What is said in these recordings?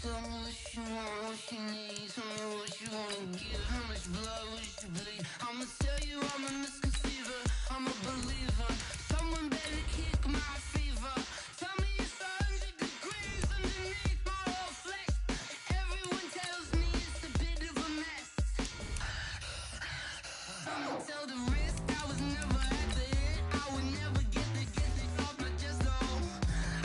Tell me what you want, what you need. Tell me what you wanna give. How much blood would you bleed? I'ma tell you I'm a misconceiver. I'm a believer. Someone better kick my fever. Tell me it's 100 degrees underneath my whole flesh. Everyone tells me it's a bit of a mess. I'ma tell the risk I was never at the hit. I would never get it off my chest though.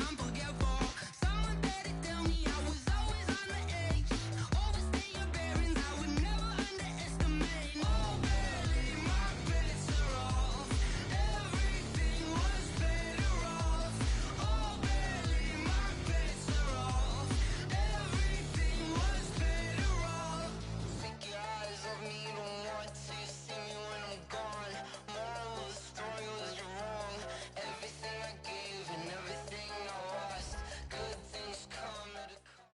I'm forgetful. Someone better tell me I was always on the edge. Overstay your bearings, I would never underestimate. Oh, barely, my bets are off. Everything was better off. Oh, barely, my bets are off. Everything was better off. Take your eyes off me, don't want to see me when I'm gone. Moral of the story was you're wrong. Everything I gave and everything I lost. Good things come at a cost.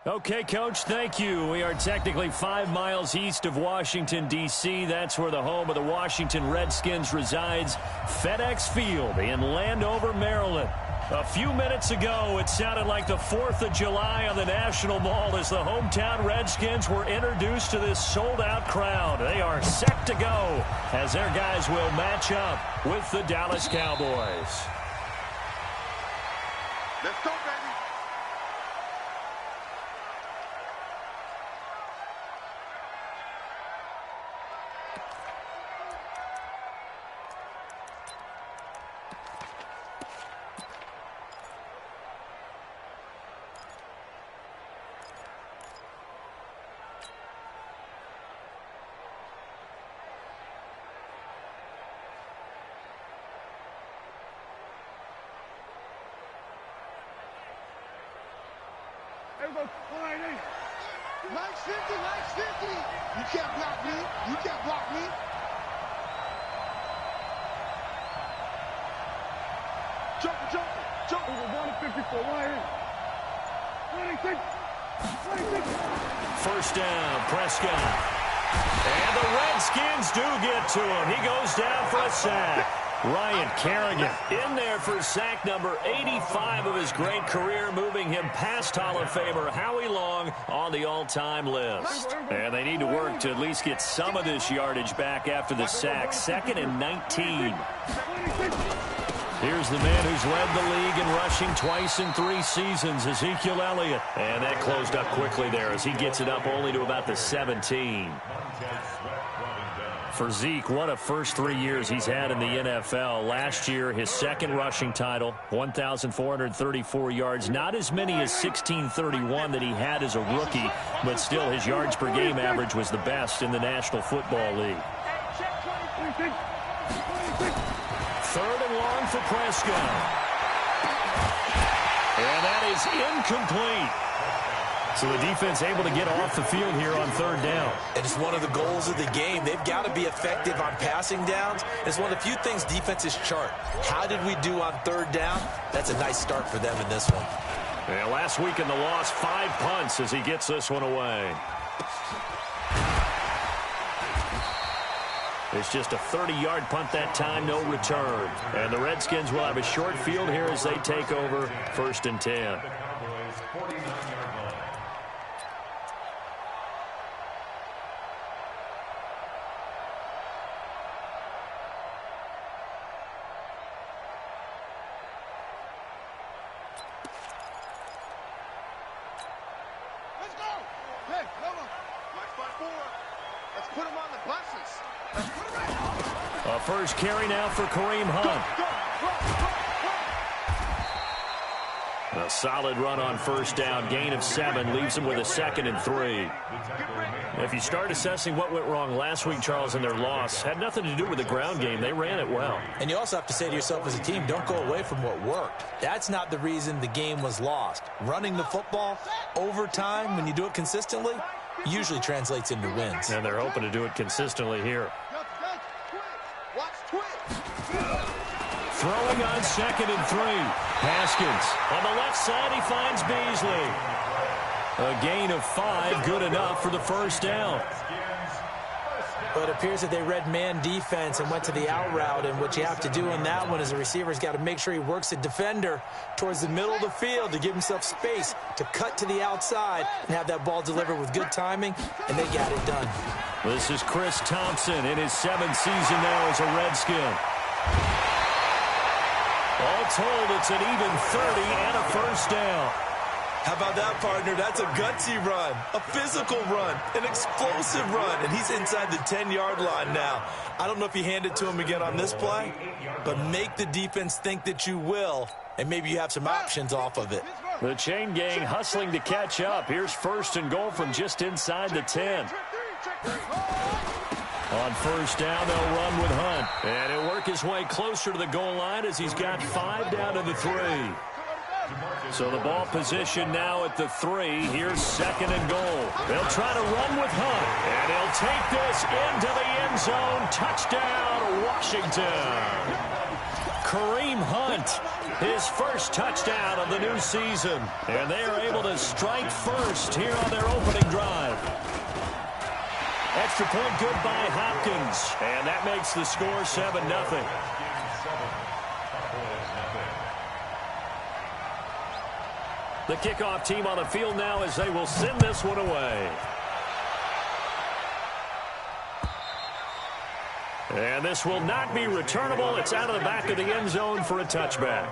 Okay, Coach, thank you. We are technically 5 miles east of Washington, D.C. That's where the home of the Washington Redskins resides, FedEx Field in Landover, Maryland. A few minutes ago, it sounded like the 4th of July on the National Mall as the hometown Redskins were introduced to this sold-out crowd. They are set to go as their guys will match up with the Dallas Cowboys. Let's go, baby. Nice 50, nice 50. You can't block me. You can't block me. Jump. We're going to 54. Right in. 26. First down, Prescott. And the Redskins do get to him. He goes down for a sack. Ryan Kerrigan in there for sack number 85 of his great career, moving him past Hall of Famer Howie Long on the all-time list. And they need to work to at least get some of this yardage back after the sack. 2nd and 19. Here's the man who's led the league in rushing twice in 3 seasons, Ezekiel Elliott. And that closed up quickly there as he gets it up only to about the 17. For Zeke, what a first 3 years he's had in the NFL. Last year, his 2nd rushing title, 1,434 yards. Not as many as 1,631 that he had as a rookie, but still his yards per game average was the best in the National Football League. 3rd and long for Prescott. And that is incomplete. So the defense able to get off the field here on 3rd down. And it's one of the goals of the game. They've got to be effective on passing downs. It's one of the few things defenses chart. How did we do on 3rd down? That's a nice start for them in this one. Yeah, last week in the loss, 5 punts as he gets this one away. It's just a 30-yard punt that time, no return. And the Redskins will have a short field here as they take over 1st and 10. Let's go. Hey, come on. Nice 5-4. Let's put him on the buses. Let's put him right. A first carry now for Kareem Hunt. A solid run on 1st down. Gain of 7 leaves him with a 2nd and 3. If you start assessing what went wrong last week, Charles, in their loss, had nothing to do with the ground game. They ran it well. And you also have to say to yourself as a team, don't go away from what worked. That's not the reason the game was lost. Running the football over time, when you do it consistently, usually translates into wins. And they're hoping to do it consistently here. Watch twitch. Throwing on 2nd and 3. Haskins on the left side, he finds Beasley. A gain of 5, good enough for the 1st down. Well, it appears that they read man defense and went to the out route, and what you have to do in that one is the receiver's got to make sure he works the defender towards the middle of the field to give himself space to cut to the outside and have that ball delivered with good timing, and they got it done. This is Chris Thompson in his 7th season now as a Redskin. All told, it's an even 30 and a first down. How about that, partner? That's a gutsy run, a physical run, an explosive run, and he's inside the 10-yard line now. I don't know if you hand it to him again on this play, but make the defense think that you will, and maybe you have some options off of it. The chain gang hustling to catch up. Here's 1st and goal from just inside the 10. On first down, they'll run with Hunt. And he'll work his way closer to the goal line as he's got 5 down to the 3. So the ball position now at the 3. Here's 2nd and goal. They'll try to run with Hunt. And he'll take this into the end zone. Touchdown, Washington. Kareem Hunt, his first touchdown of the new season. And they are able to strike first here on their opening drive. Extra point good by Hopkins. And that makes the score 7-0. The kickoff team on the field now as they will send this one away. And this will not be returnable. It's out of the back of the end zone for a touchback.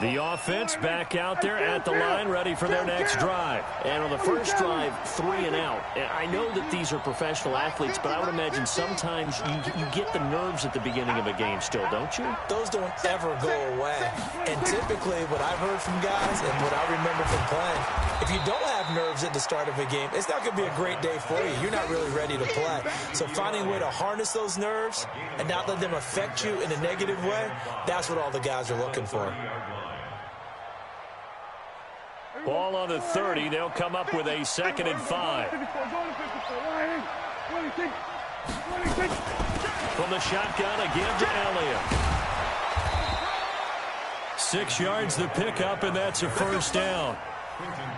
The offense back out there at the line, ready for their next drive. And on the first drive, 3 and out. And I know that these are professional athletes, but I would imagine sometimes you get the nerves at the beginning of a game still, don't you? Those don't ever go away. And typically, what I've heard from guys and what I remember from playing, if you don't have nerves at the start of a game, it's not going to be a great day for you. You're not really ready to play. So finding a way to harness those nerves and not let them affect you in a negative way, that's what all the guys are looking for. Ball on the 30. They'll come up with a 2nd and 5. From the shotgun again to Elliott. 6 yards the pickup, and that's a first down.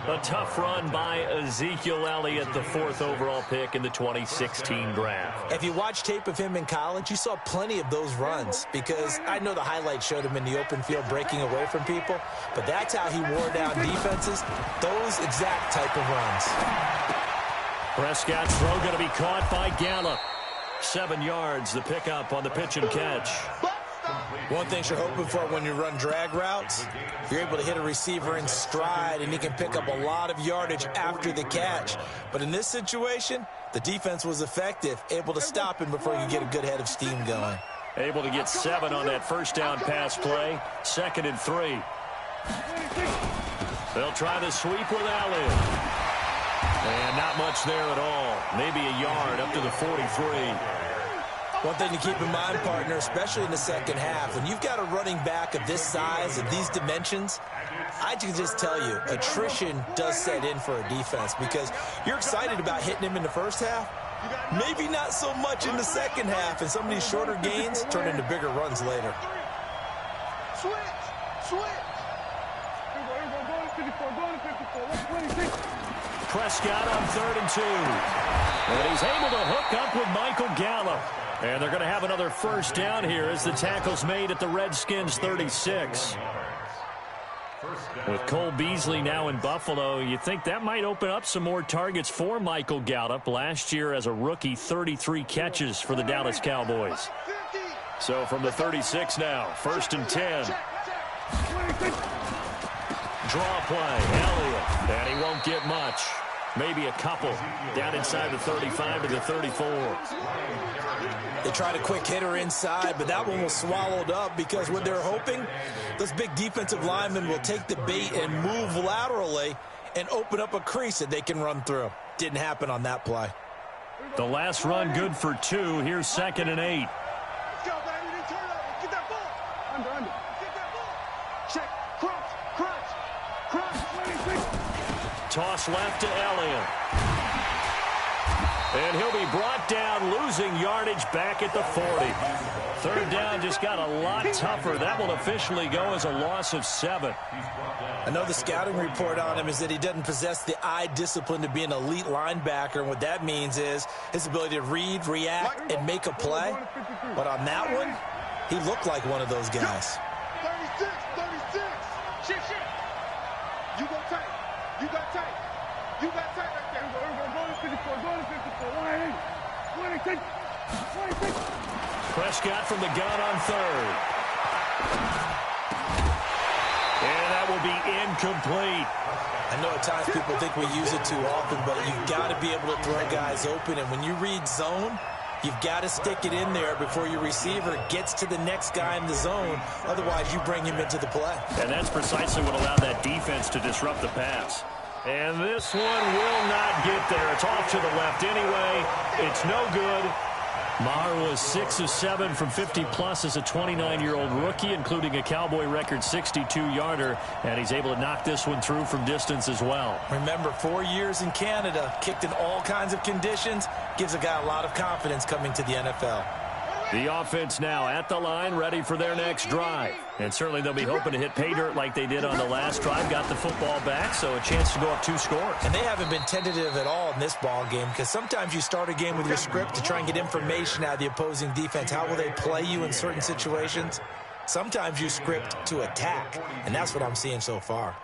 A tough run by Ezekiel Elliott, the 4th overall pick in the 2016 draft. If you watch tape of him in college, you saw plenty of those runs because I know the highlights showed him in the open field breaking away from people, but that's how he wore down defenses, those exact type of runs. Prescott's throw going to be caught by Gallup. 7 yards, the pickup on the pitch and catch. One thing you're hoping for when you run drag routes, you're able to hit a receiver in stride and he can pick up a lot of yardage after the catch. But in this situation, the defense was effective, able to stop him before he could get a good head of steam going. Able to get 7 on that first down pass play. 2nd and 3. They'll try the sweep with Elliott. And not much there at all. Maybe a yard up to the 43. One thing to keep in mind, partner, especially in the second half, when you've got a running back of this size and these dimensions, I can just tell you, attrition does set in for a defense because you're excited about hitting him in the first half, maybe not so much in the second half, and some of these shorter gains turn into bigger runs later. Prescott on 3rd and 2. And he's able to hook up with Michael Gallup. And they're going to have another first down here as the tackle's made at the Redskins 36. With Cole Beasley now in Buffalo, you think that might open up some more targets for Michael Gallup. Last year as a rookie, 33 catches for the Dallas Cowboys. So from the 36 now, 1st and 10. Draw play, Elliott, and he won't get much. Maybe a couple down inside the 35 to the 34. They tried a quick hitter inside, but that one was swallowed up because what they're hoping, those big defensive linemen will take the bait and move laterally and open up a crease that they can run through. Didn't happen on that play. The last run good for 2. Here's 2nd and 8. Let's go, baby. Turn up. Get that ball. Under. Get that ball. Check. Crunch. Toss left to Elliott. And he'll be brought down, losing yardage back at the 40. Third down just got a lot tougher. That will officially go as a loss of 7. I know the scouting report on him is that he doesn't possess the eye discipline to be an elite linebacker, and what that means is his ability to read, react, and make a play. But on that one, he looked like one of those guys. 36, 36. Shit. You go tight. You got tight. You got tight right there. Go to 54. Go to 54. 180. Prescott from the gun on third. And that will be incomplete. I know at times people think we use it too often, but you've got to be able to throw guys open. And when you read zone, you've got to stick it in there before your receiver gets to the next guy in the zone. Otherwise, you bring him into the play. And that's precisely what allowed that defense to disrupt the pass. And this one will not get there. It's off to the left anyway. It's no good. Maher was 6 of 7 from 50-plus as a 29-year-old rookie, including a Cowboy record 62-yarder, and he's able to knock this one through from distance as well. Remember, 4 years in Canada, kicked in all kinds of conditions, gives a guy a lot of confidence coming to the NFL. The offense now at the line, ready for their next drive. And certainly they'll be hoping to hit pay dirt like they did on the last drive. Got the football back, so a chance to go up 2 scores. And they haven't been tentative at all in this ball game, because sometimes you start a game with your script to try and get information out of the opposing defense. How will they play you in certain situations? Sometimes you script to attack, and that's what I'm seeing so far.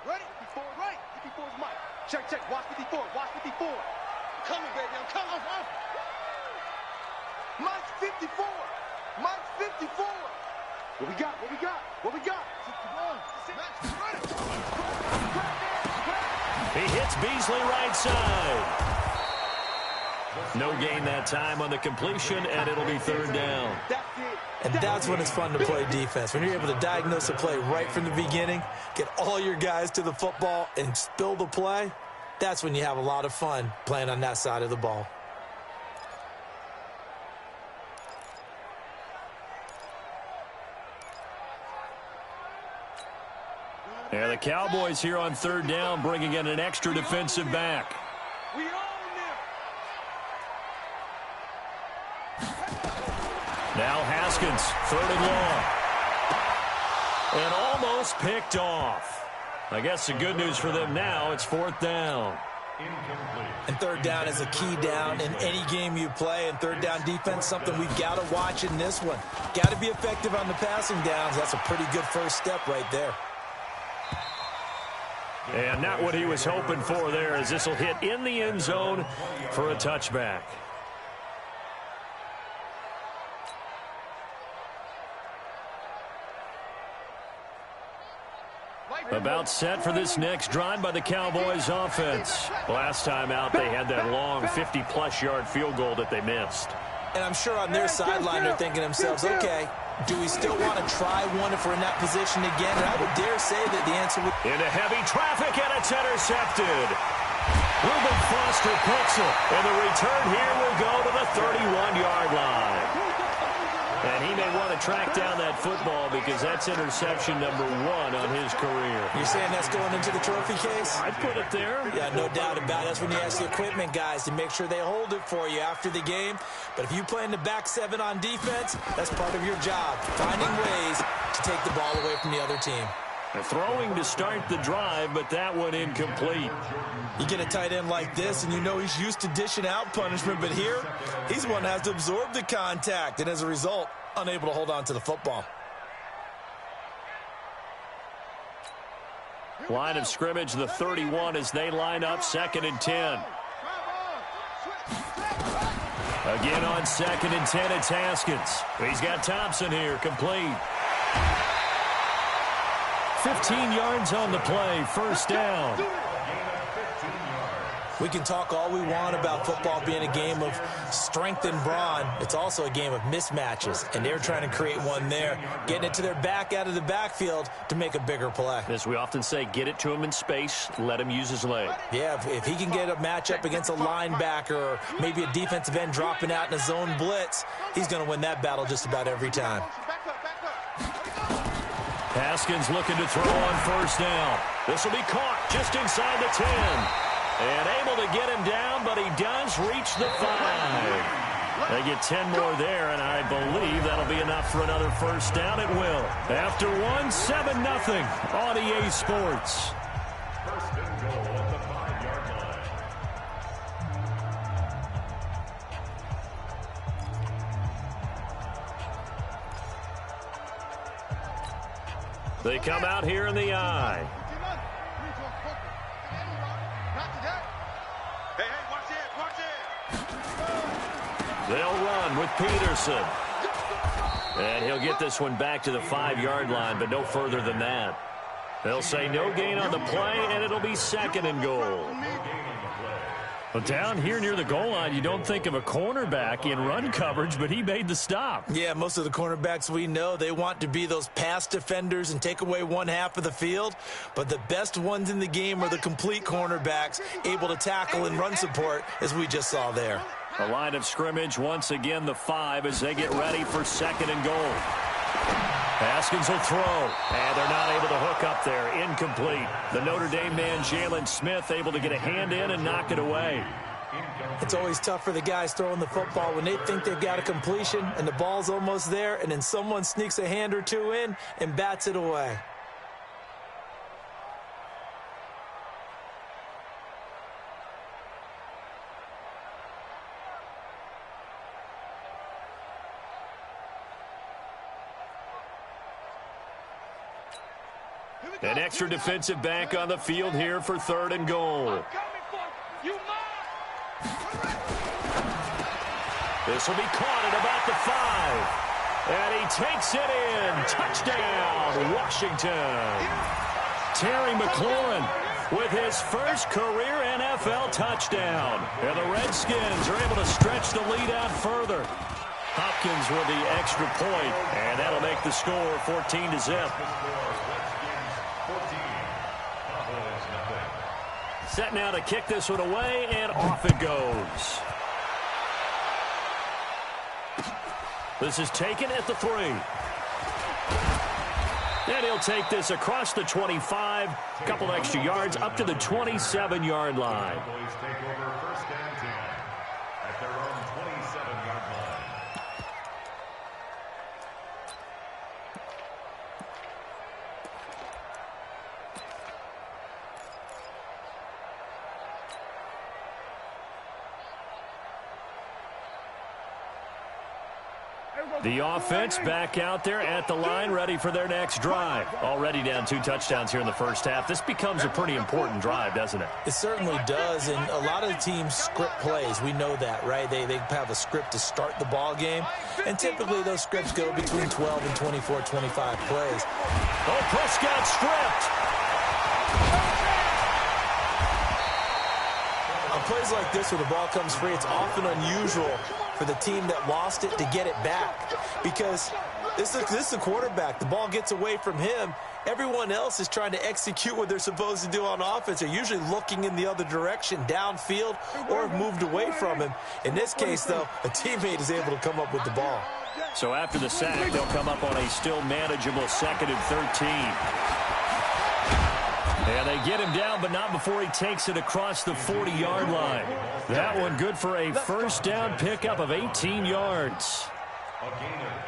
Ready? 54 right. 54's Mike. Check. Watch 54. Watch 54. I'm coming, baby. I'm coming. Mike's 54. Mike's 54. What we got? 61. He hits Beasley right side. No gain that time on the completion, and it'll be third down. And that's when it's fun to play defense. When you're able to diagnose a play right from the beginning, get all your guys to the football, and spill the play, that's when you have a lot of fun playing on that side of the ball. Yeah, the Cowboys here on third down, bringing in an extra defensive back. We own them. Now Haskins, third and long. And almost picked off. I guess the good news for them now, it's fourth down. And third down is a key down in any game you play. And third down defense, something we've got to watch in this one. Got to be effective on the passing downs. That's a pretty good first step right there. And not what he was hoping for there, as this will hit in the end zone for a touchback. About set for this next drive by the Cowboys offense. Last time out, they had that long 50-plus yard field goal that they missed. And I'm sure on their sideline they're thinking to themselves, okay, do we still want to try one if we're in that position again? And I would dare say that the answer would... Into heavy traffic, and it's intercepted. Reuben Foster picks it, and the return here will go to the 31-yard line. And he may want to track down that football because that's interception number 1 on his career. You're saying that's going into the trophy case? I'd put it there. Yeah, no doubt about it. That's when you ask the equipment guys to make sure they hold it for you after the game. But if you play in the back 7 on defense, that's part of your job, finding ways to take the ball away from the other team. Throwing to start the drive, but that one incomplete. You get a tight end like this, and you know he's used to dishing out punishment, but here, he's the one that has to absorb the contact, and as a result, unable to hold on to the football. Line of scrimmage, the 31, as they line up, 2nd and 10. Again on 2nd and 10, it's Haskins. He's got Thompson here, complete. 15 yards on the play, first down. We can talk all we want about football being a game of strength and brawn. It's also a game of mismatches, and they're trying to create one there, getting it to their back out of the backfield to make a bigger play. As we often say, get it to him in space, let him use his leg. Yeah, if he can get a matchup against a linebacker or maybe a defensive end dropping out in a zone blitz, he's going to win that battle just about every time. Haskins looking to throw on first down. This will be caught just inside the 10. And able to get him down, but he does reach the 5. They get 10 more there, and I believe that'll be enough for another first down. It will. After 1, 7-0 on EA Sports. First and goal at the 5-yard line. They come out here in the I. They'll run with Peterson. And he'll get this one back to the 5-yard line, but no further than that. They'll say no gain on the play, and it'll be 2nd and goal. Well, down here near the goal line, you don't think of a cornerback in run coverage, but he made the stop. Yeah, most of the cornerbacks we know, they want to be those pass defenders and take away one half of the field. But the best ones in the game are the complete cornerbacks, able to tackle and run support, as we just saw there. The line of scrimmage, once again, the 5 as they get ready for 2nd and goal. Haskins will throw, and they're not able to hook up there. Incomplete. The Notre Dame man, Jalen Smith, able to get a hand in and knock it away. It's always tough for the guys throwing the football when they think they've got a completion and the ball's almost there, and then someone sneaks a hand or two in and bats it away. An extra defensive back on the field here for 3rd and goal. This will be caught at about the 5. And he takes it in. Touchdown, Washington. Terry McLaurin with his first career NFL touchdown. And the Redskins are able to stretch the lead out further. Hopkins with the extra point, and that'll make the score 14-0. Set now to kick this one away, and off it goes. This is taken at the 3. And he'll take this across the 25, a couple extra yards, up to the 27-yard line. Cowboys take over 1st and 10 at their own 27-yard line. The offense back out there at the line, ready for their next drive. Already down 2 touchdowns here in the first half. This becomes a pretty important drive, doesn't it? It certainly does, and a lot of the teams script plays. We know that, right? They have a script to start the ball game, and typically those scripts go between 12 and 24, 25 plays. Oh, Prescott stripped. On plays like this where the ball comes free, it's often unusual for the team that lost it to get it back, because this is the quarterback. The ball gets away from him. Everyone else is trying to execute what they're supposed to do on offense. They're usually looking in the other direction, downfield, or have moved away from him. In this case, though, a teammate is able to come up with the ball. So after the sack, they'll come up on a still manageable 2nd and 13. And they get him down, but not before he takes it across the 40-yard line. That one good for a first down pickup of 18 yards.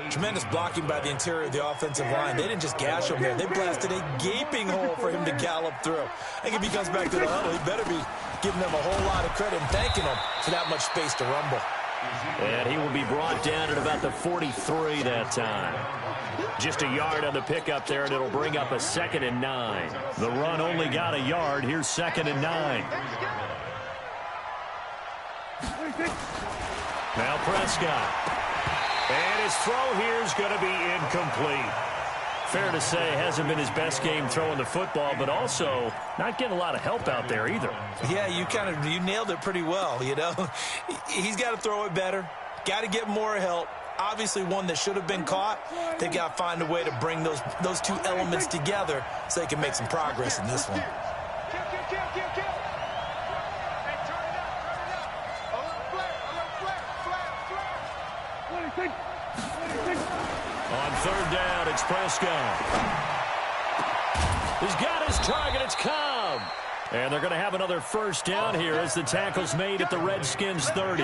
Tremendous blocking by the interior of the offensive line. They didn't just gash him there. They blasted a gaping hole for him to gallop through. I think if he comes back to the huddle, he better be giving them a whole lot of credit and thanking them for that much space to rumble. And he will be brought down at about the 43 that time. Just a yard on the pickup there, and it'll bring up a 2nd and 9. The run only got a yard. Here's 2nd and 9. Now Prescott. And his throw here is going to be incomplete. Fair to say, hasn't been his best game throwing the football, but also not getting a lot of help out there either. Yeah, you nailed it pretty well, you know. He's got to throw it better, got to get more help. Obviously one that should have been caught. They've got to find a way to bring those two elements together so they can make some progress in this one. On third down, it's Prescott. He's got his target. It's Cobb. And they're going to have another first down here as the tackle's made at the Redskins 30.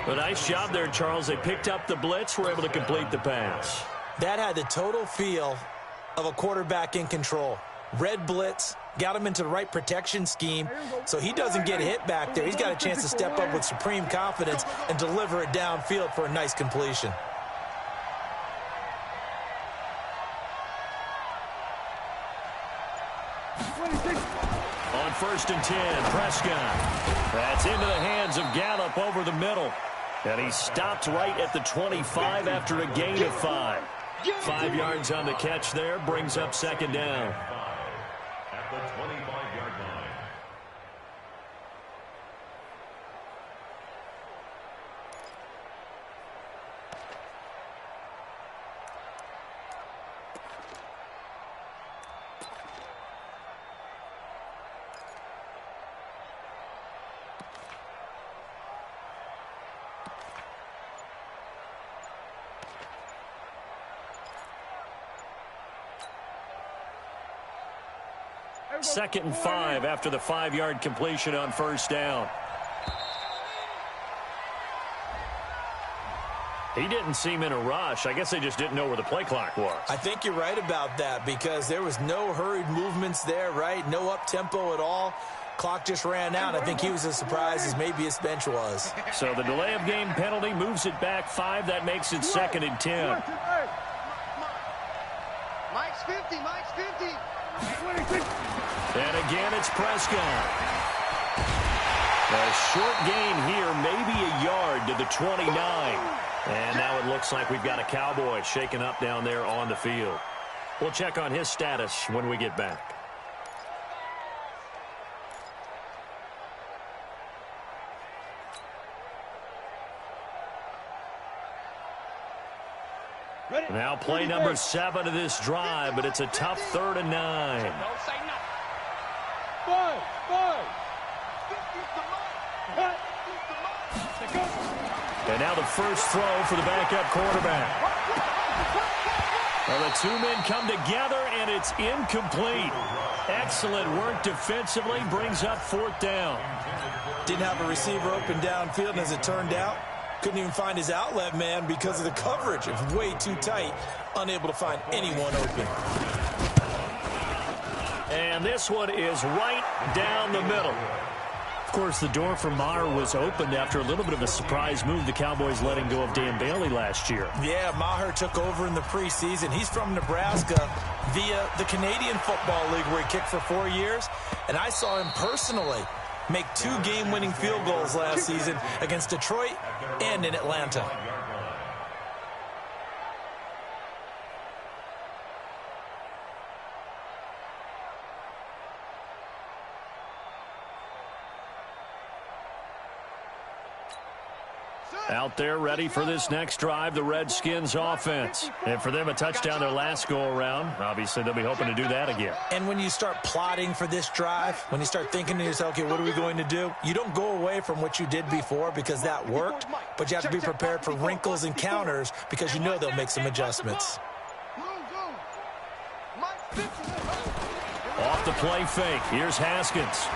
A nice job there, Charles. They picked up the blitz, were able to complete the pass. That had the total feel of a quarterback in control. Red blitz, got him into the right protection scheme, so he doesn't get hit back there. He's got a chance to step up with supreme confidence and deliver it downfield for a nice completion. On first and 10, Prescott. That's into the hands of Gallup over the middle. And he stopped right at the 25 after a gain of 5. 5 yards on the catch there, brings up second down. At the 25-yard line. Second and 5 after the 5-yard completion on first down. He didn't seem in a rush. I guess they just didn't know where the play clock was. I think you're right about that because there was no hurried movements there, right? No up-tempo at all. Clock just ran out. I think he was as surprised as maybe his bench was. So the delay of game penalty moves it back 5. That makes it second and 10. Mike's 50. Mike's 50. And again, it's Prescott. A short gain here, maybe a yard to the 29. And now it looks like we've got a Cowboy shaken up down there on the field. We'll check on his status when we get back. Now play number 7 of this drive, but it's a tough 3rd and 9. And now the first throw for the backup quarterback. Well, the two men come together, and it's incomplete. Excellent work defensively, brings up 4th down. Didn't have a receiver open downfield, and as it turned out, couldn't even find his outlet man because of the coverage. It was way too tight, unable to find anyone open. And this one is right down the middle. Of course, the door for Maher was opened after a little bit of a surprise move. The Cowboys letting go of Dan Bailey last year. Yeah, Maher took over in the preseason. He's from Nebraska via the Canadian Football League where he kicked for 4 years. And I saw him personally make 2 game-winning field goals last season against Detroit and in Atlanta. Out there ready for this next drive, the Redskins offense. And for them, a touchdown their last go-around. Obviously, they'll be hoping to do that again. And when you start plotting for this drive, when you start thinking to yourself, okay, what are we going to do? You don't go away from what you did before because that worked, but you have to be prepared for wrinkles and counters because you know they'll make some adjustments. Off the play fake. Here's Haskins.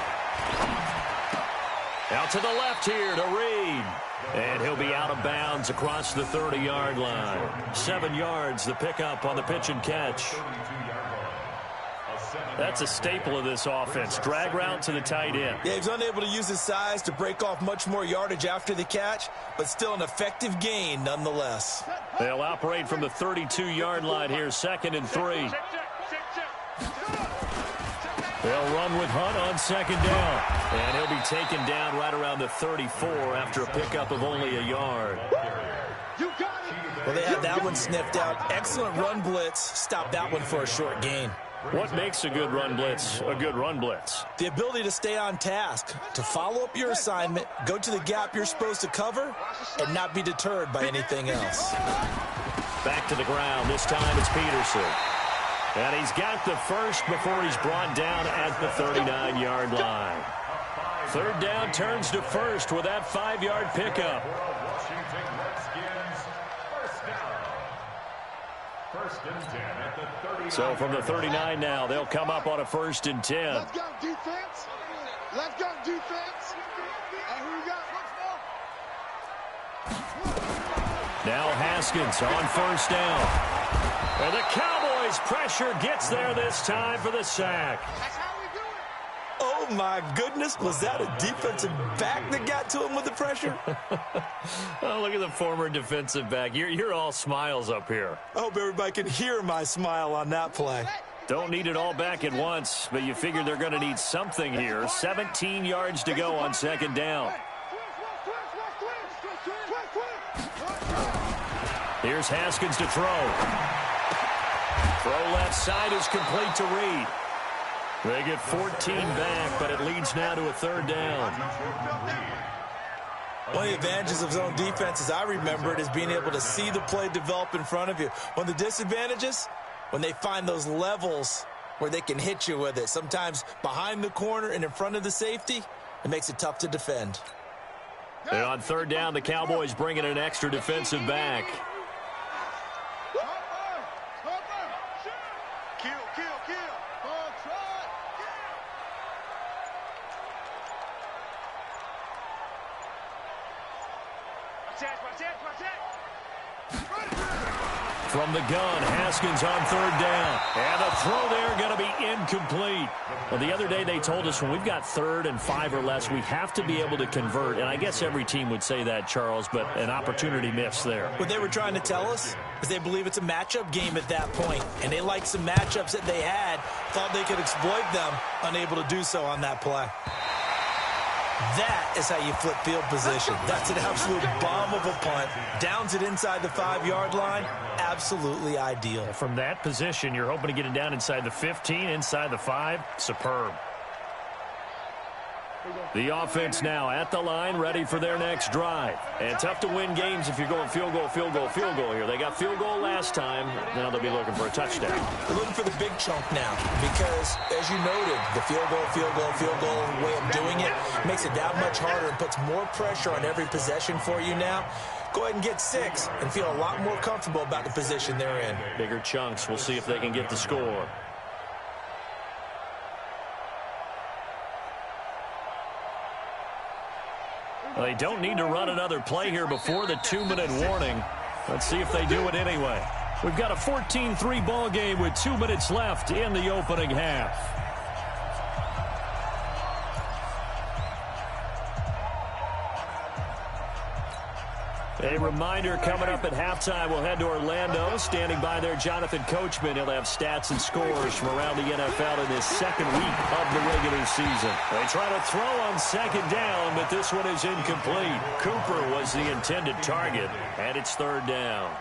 Out to the left here to Reed. And he'll be out of bounds across the 30-yard line. 7 yards, the pickup on the pitch and catch. That's a staple of this offense. Drag route to the tight end. Yeah, he's unable to use his size to break off much more yardage after the catch, but still an effective gain nonetheless. They'll operate from the 32-yard line here, 2nd and 3. They'll run with Hunt on 2nd down. And he'll be taken down right around the 34 after a pickup of only a yard. Well, they had that one sniffed out. Excellent run blitz. Stopped that one for a short gain. What makes a good run blitz a good run blitz? The ability to stay on task, to follow up your assignment, go to the gap you're supposed to cover, and not be deterred by anything else. Back to the ground. This time it's Peterson. And he's got the first before he's brought down at the 39-yard line. Third down turns to first with that 5-yard pickup. Washington Redskins, first down. First and 10 at the 39. So from the 39 now, they'll come up on a 1st and 10. Let's go defense. Let's go defense. And who we got? Now Haskins on 1st down. And the Cowboys pressure gets there this time for the sack. That's how we do it. Oh, my goodness. Was that a defensive back that got to him with the pressure? Oh, look at the former defensive back. You're all smiles up here. I hope everybody can hear my smile on that play. Don't need it all back at once, but you figure they're going to need something here. 17 yards to go on 2nd down. Here's Haskins to throw. Throw left side is complete to Reed. They get 14 back, but it leads now to a 3rd down. One of the advantages of zone defense, as I remember it, is being able to see the play develop in front of you. One of the disadvantages, when they find those levels where they can hit you with it, sometimes behind the corner and in front of the safety, it makes it tough to defend. And on 3rd down, the Cowboys bring in an extra defensive back. From the gun, Haskins on 3rd down. And the throw there going to be incomplete. Well, the other day they told us when we've got 3rd and 5 or less, we have to be able to convert. And I guess every team would say that, Charles, but an opportunity missed there. What they were trying to tell us is they believe it's a matchup game at that point. And they liked some matchups that they had, thought they could exploit them, unable to do so on that play. That is how you flip field position. That's an absolute bomb of a punt. Downs it inside the 5-yard line. Absolutely ideal. From that position, you're hoping to get it down inside the 15, inside the 5. Superb. The offense now at the line, ready for their next drive. And tough to win games if you're going field goal, field goal, field goal here. They got field goal last time. Now they'll be looking for a touchdown. They're looking for the big chunk now because, as you noted, the field goal way of doing it makes it that much harder and puts more pressure on every possession for you now. Go ahead and get 6 and feel a lot more comfortable about the position they're in. Bigger chunks. We'll see if they can get the score. Well, they don't need to run another play here before the 2-minute warning. Let's see if they do it anyway. We've got a 14-3 ball game with 2 minutes left in the opening half. A reminder coming up at halftime, we'll head to Orlando. Standing by there, Jonathan Coachman. He'll have stats and scores from around the NFL in this 2nd week of the regular season. They try to throw on 2nd down, but this one is incomplete. Cooper was the intended target, and it's 3rd down.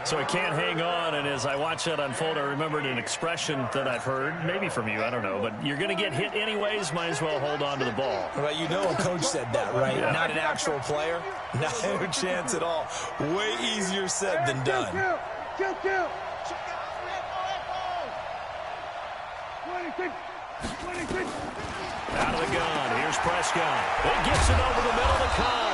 So he can't hang on, and as I watch that unfold, I remembered an expression that I've heard, maybe from you, I don't know, but you're going to get hit anyways, might as well hold on to the ball. Well, you know a coach said that, right? Yeah. Not an actual player. Not a chance at all. Way easier said than done. Kill. Out of the gun, here's Prescott. He gets it over the middle to Cobb.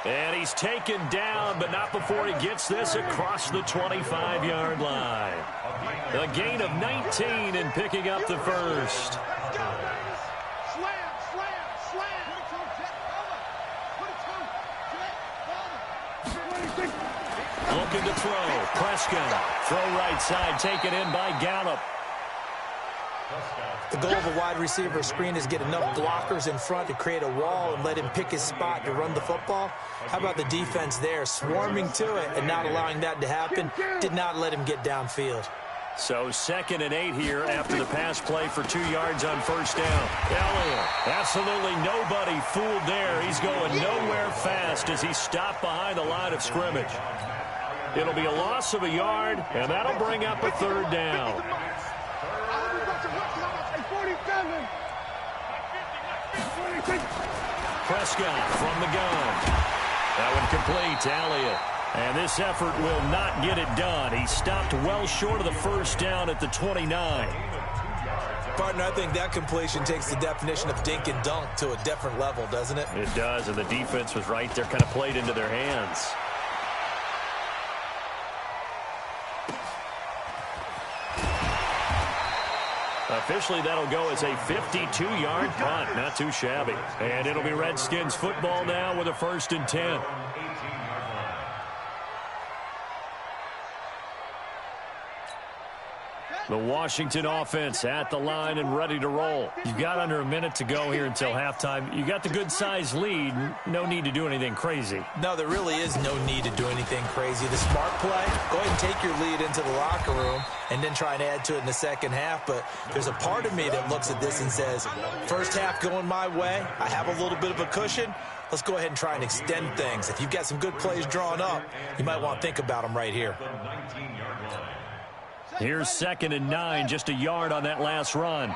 And he's taken down, but not before he gets this across the 25-yard line. A gain of 19 and picking up the first. Looking to throw. Prescott. Throw right side, taken in by Gallup. The goal of a wide receiver screen is get enough blockers in front to create a wall and let him pick his spot to run the football. How about the defense there, swarming to it and not allowing that to happen? Did not let him get downfield. So 2nd and 8 here after the pass play for 2 yards on 1st down. Elliott, absolutely nobody fooled there. He's going nowhere fast as he stopped behind the line of scrimmage. It'll be a loss of a yard, and that'll bring up a third down. Prescott from the gun. That one complete to Elliott. And this effort will not get it done. He stopped well short of the first down at the 29. Partner, I think that completion takes the definition of dink and dunk to a different level, doesn't it? It does, and the defense was right there, kind of played into their hands. Officially, that'll go as a 52-yard punt. Not too shabby. And it'll be Redskins football now with a 1st and 10. The Washington offense at the line and ready to roll. You've got under a minute to go here until halftime. You got the good-sized lead. No need to do anything crazy. No, there really is no need to do anything crazy. The smart play, go ahead and take your lead into the locker room and then try and add to it in the second half. But there's a part of me that looks at this and says, first half going my way, I have a little bit of a cushion. Let's go ahead and try and extend things. If you've got some good plays drawn up, you might want to think about them right here. Here's 2nd and 9, just a yard on that last run.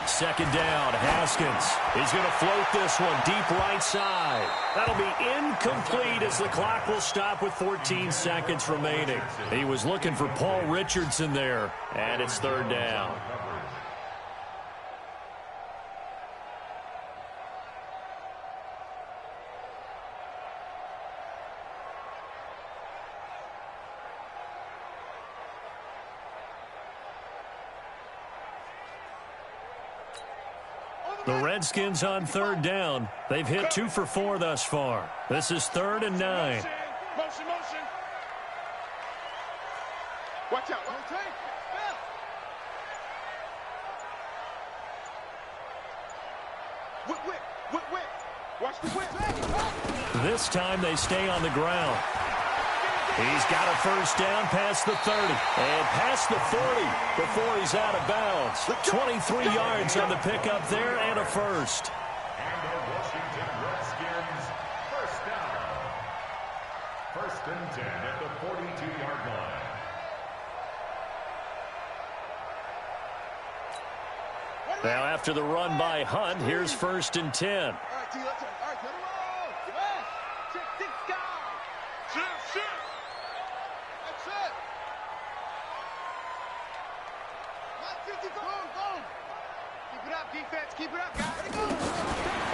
2nd down, Haskins. He's going to float this one deep right side. That'll be incomplete as the clock will stop with 14 seconds remaining. He was looking for Paul Richardson there, and it's 3rd down. The Redskins on 3rd down. They've hit 2 for 4 thus far. This is 3rd and 9. Motion. Watch out. Whip. Watch the whip. This time they stay on the ground. He's got a 1st down past the 30 and past the 40 before he's out of bounds. 23 yards on the pickup there and a 1st. And the Washington Redskins, 1st down. 1st and 10 at the 42-yard line. Now after the run by Hunt, here's 1st and 10. All right, T, let's go. All right, come on. Check this guy. Shit. That's it. 50, go. Keep it up, defense. Keep it up, guys. Ready, go.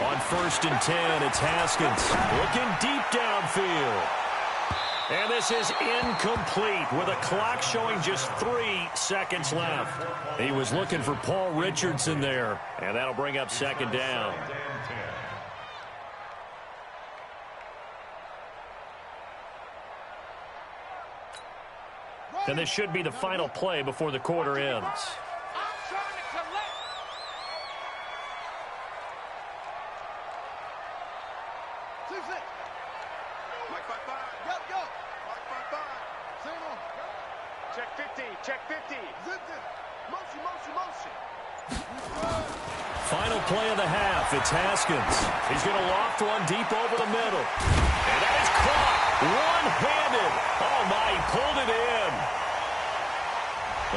On 1st and 10, it's Haskins looking deep downfield. And this is incomplete with a clock showing just 3 seconds left. He was looking for Paul Richardson there, and that'll bring up 2nd down. And this should be the final play before the quarter ends. Check 50. Motion. Final play of the half. It's Haskins. He's going to loft one deep over the middle. And that is caught. One-handed. Oh, my. He pulled it in.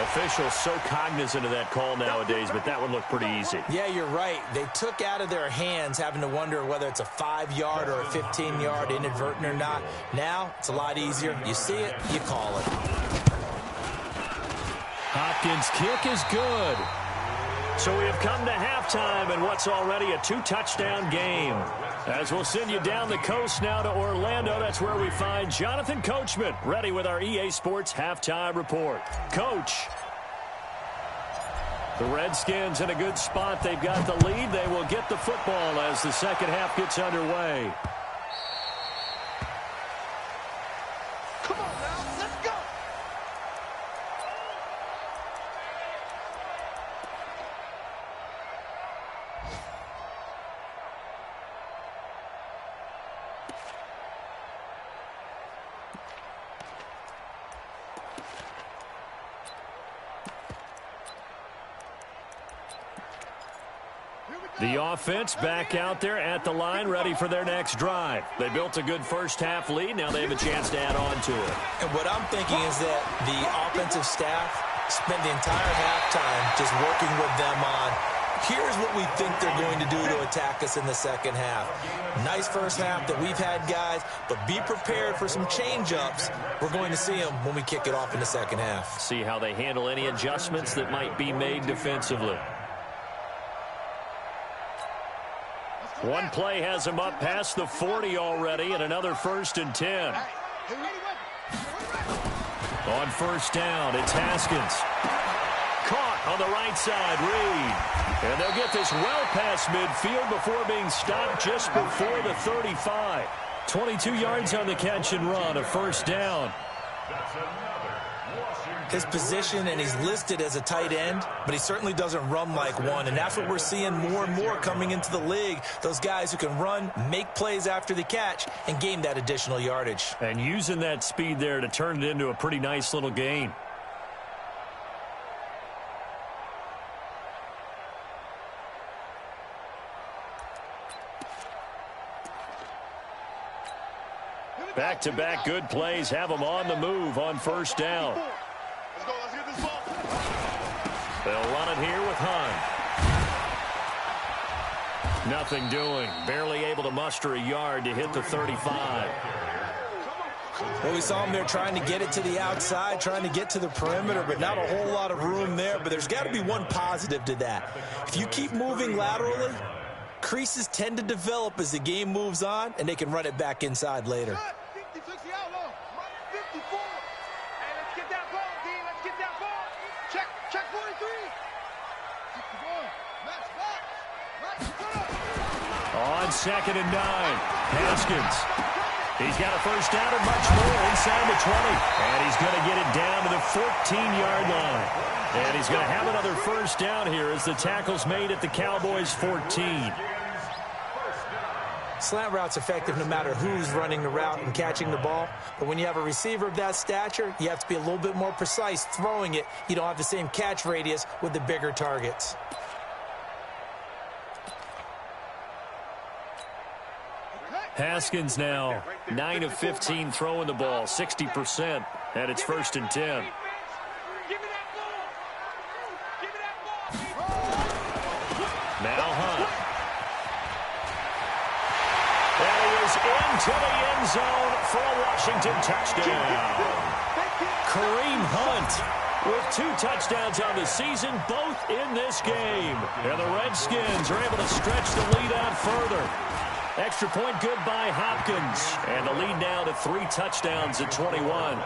Officials so cognizant of that call nowadays, but that one looked pretty easy. Yeah, you're right. They took out of their hands having to wonder whether it's a 5-yard or a 15-yard inadvertent or not. Now, it's a lot easier. You see it, you call it. Hopkins' kick is good. So we have come to halftime in what's already a 2-touchdown game. As we'll send you down the coast now to Orlando, that's where we find Jonathan Coachman, ready with our EA Sports Halftime Report. Coach, the Redskins in a good spot. They've got the lead. They will get the football as the second half gets underway. Come on now, let's go. Here we go. The offense back out there at the line, ready for their next drive. They built a good first-half lead. Now they have a chance to add on to it. And what I'm thinking is that the offensive staff spent the entire halftime just working with them on, here's what we think they're going to do to attack us in the second half. Nice first half that we've had, guys, but be prepared for some change-ups. We're going to see them when we kick it off in the second half. See how they handle any adjustments that might be made defensively. One play has him up past the 40 already, and another 1st and 10. On first down, it's Haskins. Caught on the right side, Reed. And they'll get this well past midfield before being stopped just before the 35. 22 yards on the catch and run, a first down. His position, and he's listed as a tight end, but he certainly doesn't run like one, and that's what we're seeing more and more coming into the league. Those guys who can run, make plays after the catch, and gain that additional yardage. And using that speed there to turn it into a pretty nice little gain. Back-to-back good plays have them on the move on first down. Let's get this ball. They'll run it here with Hunt. Nothing doing. Barely able to muster a yard to hit the 35. Well, we saw him there trying to get it to the outside, trying to get to the perimeter, but not a whole lot of room there. But there's got to be one positive to that. If you keep moving laterally, creases tend to develop as the game moves on, and they can run it back inside later. 56 the outlaw. 54. Hey, let's get that ball, D. Let's get that ball. Check 43. Keep the ball. Max box. On 2nd and 9, Haskins. He's got a first down and much more inside the 20. And he's going to get it down to the 14-yard line. And he's going to have another first down here as the tackle's made at the Cowboys 14. Slant route's effective no matter who's running the route and catching the ball. But when you have a receiver of that stature, you have to be a little bit more precise throwing it. You don't have the same catch radius with the bigger targets. Haskins now 9 of 15 throwing the ball, 60%, and it's 1st and 10. Now Hunt. And he is into the end zone for a Washington touchdown. Kareem Hunt with 2 touchdowns on the season, both in this game. And the Redskins are able to stretch the lead out further. Extra point good by Hopkins. And the lead now to 3 touchdowns at 21.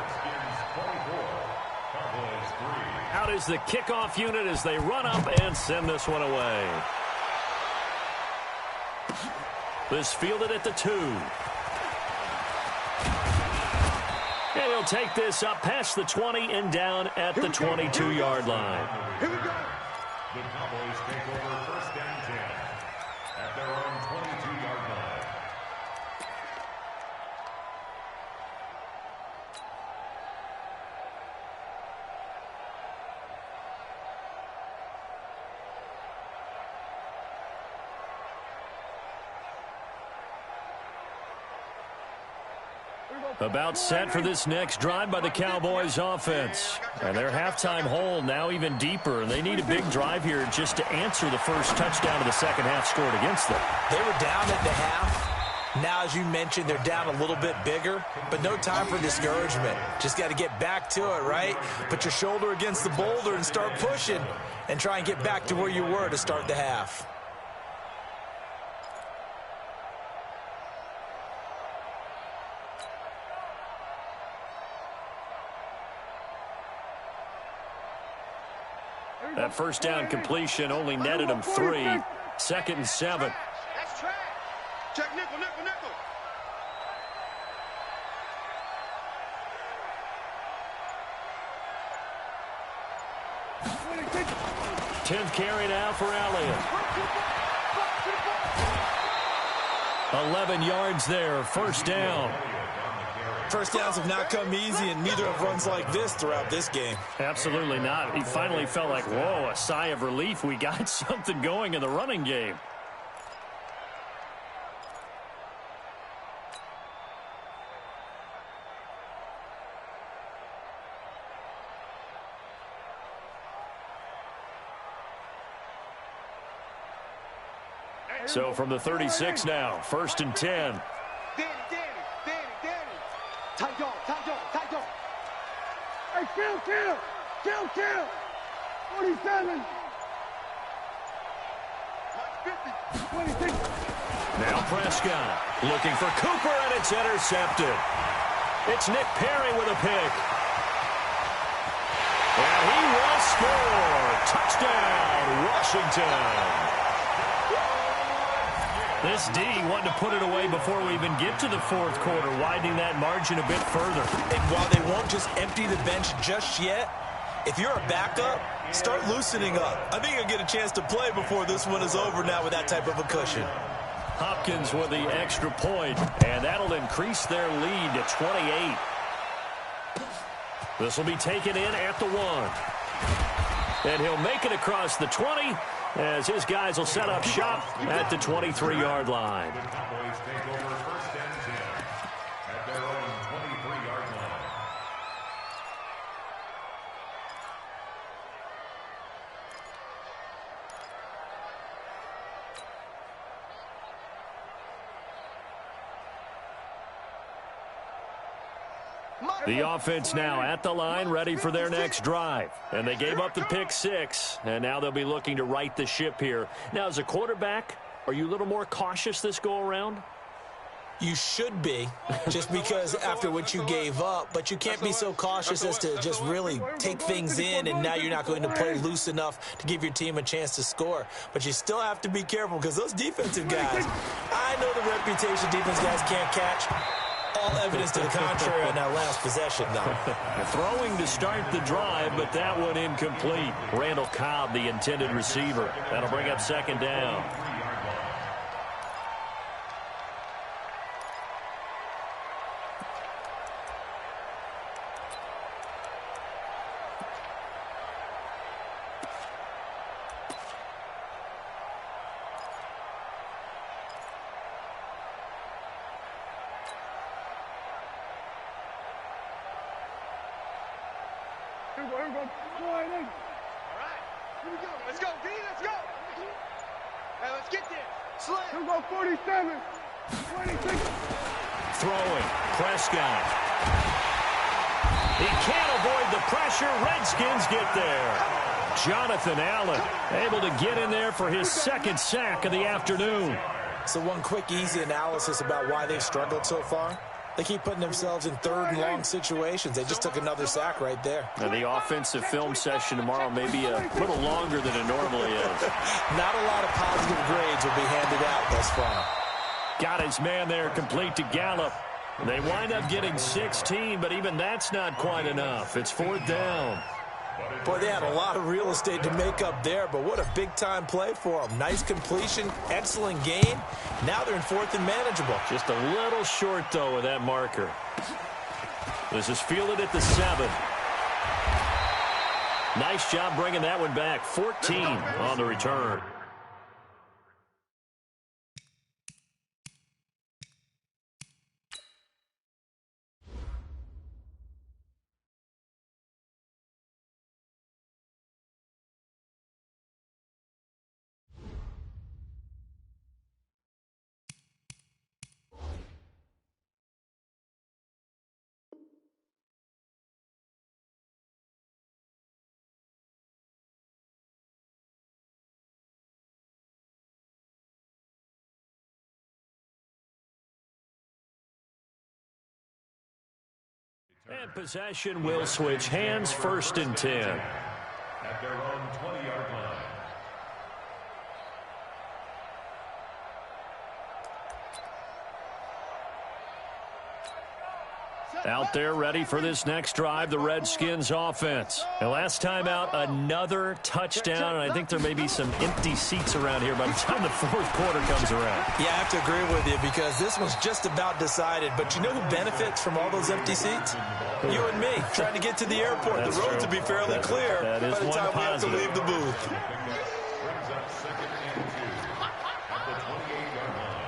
Out is the kickoff unit as they run up and send this one away. This fielded at the 2. And he'll take this up past the 20 and down at the 22-yard line. Here we go. The Cowboys take over 1st and 10 at their own 22-yard line. About set for this next drive by the Cowboys offense. And their halftime hole now even deeper. And they need a big drive here just to answer the first touchdown of the second half scored against them. They were down at the half. Now, as you mentioned, they're down a little bit bigger, but no time for discouragement. Just got to get back to it, right? Put your shoulder against the boulder and start pushing and try and get back to where you were to start the half. That first down completion only netted him 3. 2nd and 7. That's trash. Check nickel. 10th carry now for Elliott. 11 yards there, first down. First downs have not come easy, and neither have runs like this throughout this game. Absolutely not. He finally felt like, whoa, a sigh of relief. We got something going in the running game. So from the 36 now, 1st and 10. Danny. Tight dog. Hey, kill. 47. 50. 26. Now Prescott looking for Cooper, and it's intercepted. It's Nick Perry with a pick. And he will score. Touchdown, Washington. This D wanted to put it away before we even get to the 4th quarter, widening that margin a bit further. And while they won't just empty the bench just yet, if you're a backup, start loosening up. I think you'll get a chance to play before this one is over now with that type of a cushion. Hopkins with the extra point, and that'll increase their lead to 28. This will be taken in at the 1. And he'll make it across the 20 as his guys will set up shop at the 23-yard line. The Cowboys take over 1st and 10 at their own 23-yard line. The offense now at the line, ready for their next drive. And they gave up the pick 6, and now they'll be looking to right the ship here. Now, as a quarterback, are you a little more cautious this go-around? You should be, just because after what you gave up, but you can't be so cautious as to just really take things in, and now you're not going to play loose enough to give your team a chance to score. But you still have to be careful because those defensive guys, I know the reputation defense guys can't catch. All evidence to the contrary on that last possession, though. Throwing to start the drive, but that one incomplete. Randall Cobb, the intended receiver. That'll bring up 2nd down. Here we go. All right. Here we go. Let's go, D. Let's go. Hey, let's get there. Slam. Here we go. 47. 26. Throwing. Prescott. He can't avoid the pressure. Redskins get there. Jonathan Allen able to get in there for his 2nd sack of the afternoon. So one quick, easy analysis about why they've struggled so far. They keep putting themselves in 3rd and long situations. They just took another sack right there. And the offensive film session tomorrow may be a little longer than it normally is. Not a lot of positive grades will be handed out thus far. Got his man there complete to Gallup. They wind up getting 16, but even that's not quite enough. It's 4th down. Boy, they had a lot of real estate to make up there, but what a big-time play for them. Nice completion, excellent gain. Now they're in 4th and manageable. Just a little short, though, with that marker. This is fielded at the 7. Nice job bringing that one back. 14 on the return. And possession will switch hands, 1st and 10. At their own 20-yard line. Out there ready for this next drive, the Redskins offense. And last time out, another touchdown, and I think there may be some empty seats around here by the time the 4th quarter comes around. Yeah, I have to agree with you because this one's just about decided. But you know who benefits from all those empty seats? You and me, trying to get to the airport. That's the road true. to be fairly clear that is by the one time we have to positive. leave the booth. Brings up 2nd and 2 at the 28-yard line.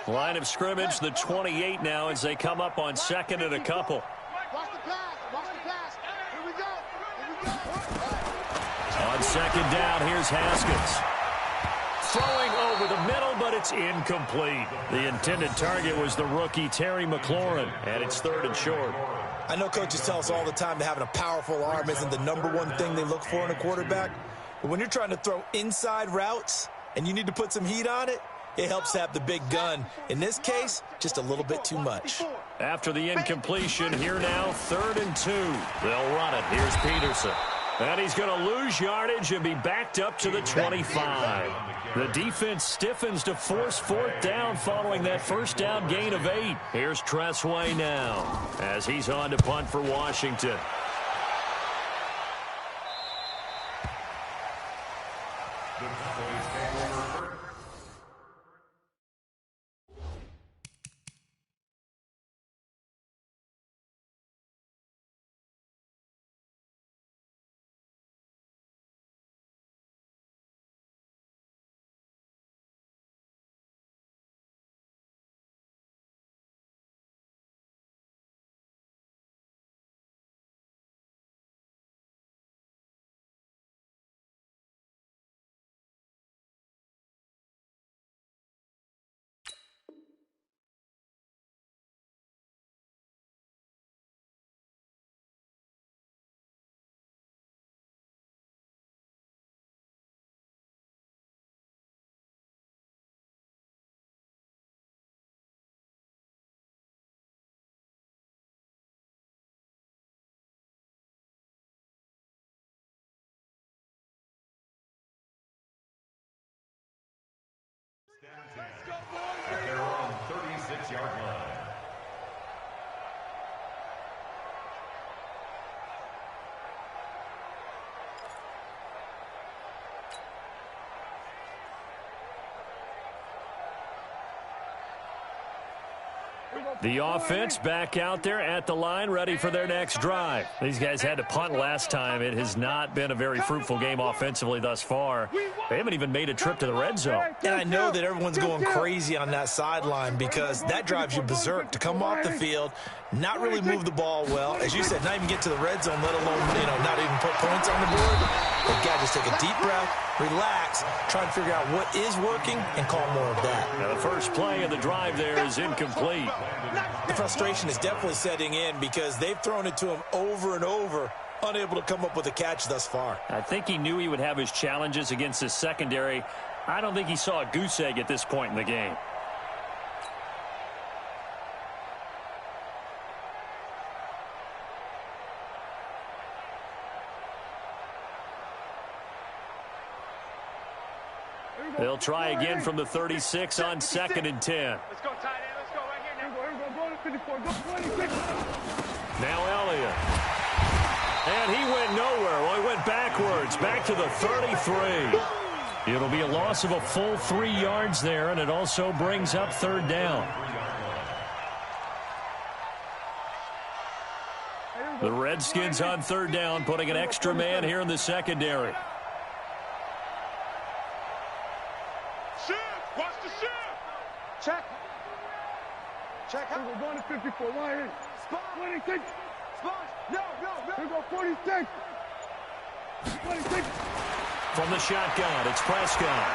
Line of scrimmage, the 28 now as they come up on second and a couple. Watch the pass. Watch the pass. Here we go. Here we go. On second down, here's Haskins. Throwing over the middle, but it's incomplete. The intended target was the rookie Terry McLaurin, and it's third and short. I know coaches tell us all the time that having a powerful arm isn't the #1 thing they look for in a quarterback. But when you're trying to throw inside routes and you need to put some heat on it, it helps to have the big gun. In this case, just a little bit too much. After the incompletion, here now, 3rd and 2. They'll run it. Here's Peterson. And he's going to lose yardage and be backed up to the 25. The defense stiffens to force 4th down following that first down gain of 8. Here's Tressway now as he's on to punt for Washington. At their own 36-yard line. The offense back out there at the line, ready for their next drive. These guys had to punt last time. It has not been a very fruitful game offensively thus far. They haven't even made a trip to the red zone. And I know that everyone's going crazy on that sideline because that drives you berserk to come off the field, not really move the ball well. As you said, not even get to the red zone, let alone, not even put points on the board. They've got to just take a deep breath, relax, try to figure out what is working and call more of that. Now the first play of the drive there is incomplete. The frustration is definitely setting in because they've thrown it to him over and over, unable to come up with a catch thus far. I think he knew he would have his challenges against his secondary. I don't think he saw a goose egg at this point in the game. They'll try again from the 36 on 2nd and 10. Let's go, tight end. Let's go right here. Go to 54. Go 26. Now Elliott. And he went nowhere. Well, he went backwards, back to the 33. It'll be a loss of a full 3 yards there, and it also brings up 3rd down. The Redskins on 3rd down, putting an extra man here in the secondary. Shift. Watch the shift. Check. Check out. We're going to 54. Right here. Spot. 26. Spot. No. We go 46. 26. From the shotgun, it's Prescott.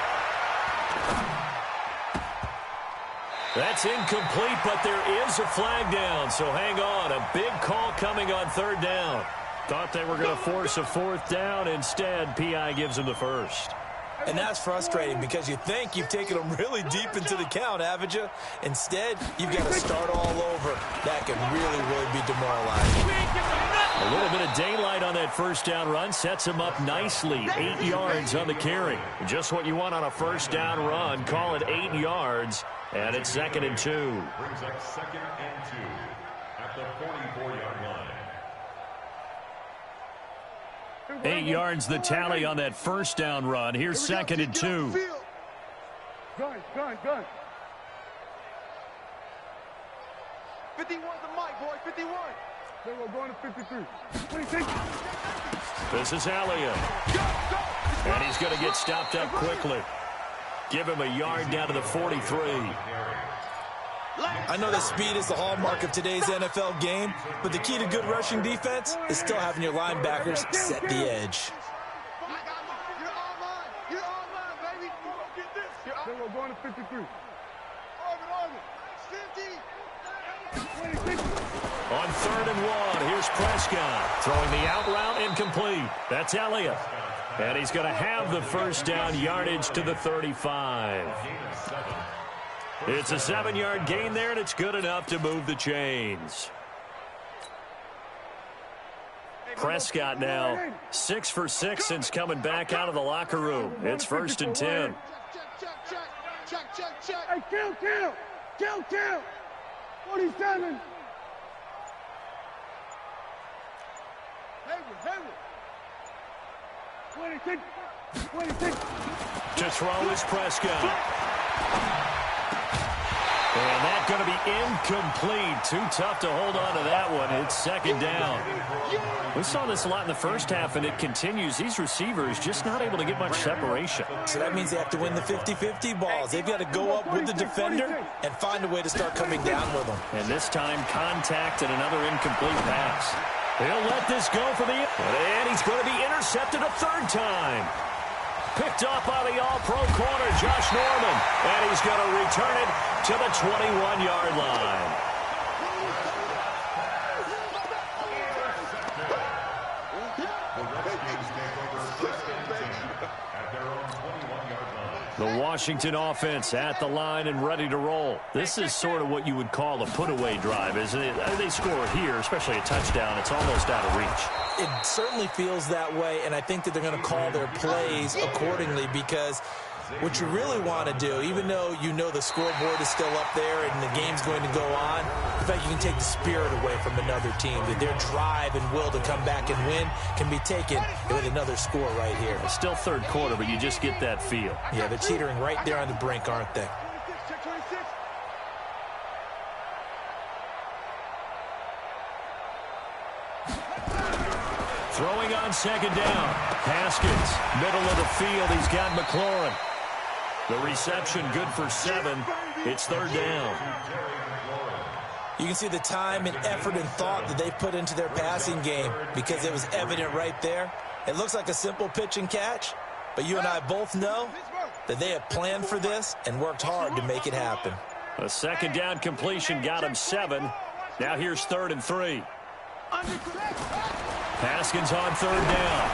That's incomplete, but there is a flag down, so hang on. A big call coming on 3rd down. Thought they were going to force a 4th down. Instead, P.I. gives them the first. And that's frustrating because you think you've taken them really deep into the count, haven't you? Instead, you've got to start all over. That can really be demoralizing. A little bit of daylight on that first down run sets him up nicely. 8 yards on the carry. Just what you want on a first down run. Call it 8 yards, and it's 2nd and 2. Brings up 2nd and 2 at the 44-yard line. 8 yards the tally on that first down run. Here's 2nd and 2. Gun. 51 the mic, boy. 51. Then we're going to 53. 26. This is Elliott. And he's going to get stopped up quickly. Give him a yard down to the 43. I know that speed is the hallmark of today's NFL game, but the key to good rushing defense is still having your linebackers set the edge. You're online, baby. Get this. Then we're going to 53. Orbit. 50. On 3rd and 1, here's Prescott throwing the out route incomplete. That's Elliott. And he's going to have the first down, yardage to the 35. It's a 7-yard gain there, and it's good enough to move the chains. Prescott now 6 for 6 since coming back out of the locker room. It's 1st and 10. Check. Hey, kill. 47. Hayward. 26. To throw is Prescott. And that's going to be incomplete. Too tough to hold on to that one. It's 2nd down. We saw this a lot in the first half, and it continues. These receivers just not able to get much separation. So that means they have to win the 50-50 balls. They've got to go up with the defender and find a way to start coming down with them. And this time, contact and another incomplete pass. He'll let this go for the... And he's going to be intercepted a 3rd time. Picked off by the all-pro corner, Josh Norman. And he's going to return it to the 21-yard line. The Washington offense at the line and ready to roll. This is sort of what you would call a put-away drive, isn't it? They score here, especially a touchdown. It's almost out of reach. It certainly feels that way, and I think that they're going to call their plays accordingly because what you really want to do, even though you know the scoreboard is still up there and the game's going to go on, in fact, you can take the spirit away from another team. That their drive and will to come back and win can be taken with another score right here. It's still 3rd quarter, but you just get that feel. Yeah, they're teetering right there on the brink, aren't they? Throwing on 2nd down. Haskins, middle of the field. He's got McLaurin. The reception good for 7. It's 3rd down. You can see the time and effort and thought that they put into their passing game because it was evident right there. It looks like a simple pitch and catch, but you and I both know that they have planned for this and worked hard to make it happen. A 2nd down completion got him 7. Now here's 3rd and 3. Haskins on 3rd down.